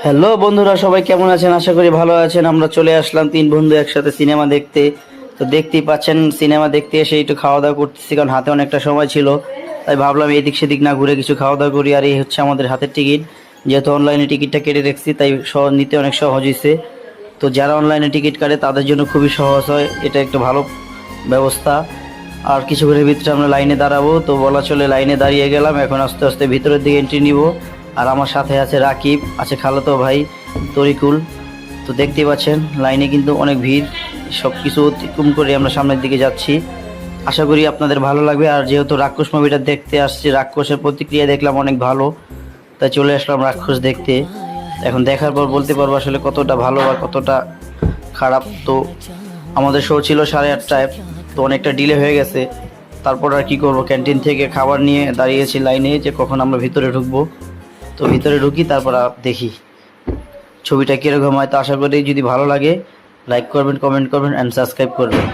Hello বন্ধুরা, সবাই কেমন আছেন? আশা করি ভালো আছেন। আমরা চলে আসলাম তিন বন্ধু একসাথে সিনেমা দেখতে। তো দেখতেই পাচ্ছেন, সিনেমা দেখতে এসে একটু খাওয়া দাওয়া করতেছি, কারণ হাতে অনেকটা সময় ছিল। তাই ভাবলাম এদিক সেদিক না ঘুরে কিছু খাওয়া দাওয়া করি। আর এই হচ্ছে আমাদের হাতের টিকিট। যেহেতু অনলাইনে টিকিটটা কেটে রেখেছি, তাই নিতে অনেক সহজ হয়েছে। তো যারা অনলাইনে টিকিট কাটে তাদের জন্য খুবই সহজ হয়, এটা একটা ভালো ব্যবস্থা। আর কিছুক্ষণের ভিতরে আমরা লাইনে দাঁড়াবো। তো বলা চলে লাইনে দাঁড়িয়ে গেলাম। এখন আস্তে আস্তে ভিতরের দিকে এন্ট্রি নিব। আর আমার সাথে আছে রাকিব, আছে খালাতো ভাই তরিকুল। তো দেখতেই পাচ্ছেন লাইনে কিন্তু অনেক ভিড়। সব কিছু অতিক্রম করে আমরা সামনের দিকে যাচ্ছি। আশা করি আপনাদের ভালো লাগবে। আর যেহেতু রাক্ষস মুভিটা দেখতে আসছি, রাক্ষসের প্রতিক্রিয়া দেখলাম অনেক ভালো, তাই চলে আসলাম রাক্ষস দেখতে। এখন দেখার পর বলতে পারবো আসলে কতটা ভালো আর কতটা খারাপ। তো আমাদের শো ছিল 8:30টায়, তো অনেকটা ডিলে হয়ে গেছে। তারপর আর কি করব, ক্যান্টিন থেকে খাবার নিয়ে দাঁড়িয়েছি লাইনে যে কখন আমরা ভিতরে ঢুকবো। তো ভিতরে ঢুকি, তারপর দেখি ছবিটা কীরকম হয়। তো আশা করি যদি ভালো লাগে লাইক করবেন, কমেন্ট করবেন অ্যান্ড সাবস্ক্রাইব করবেন।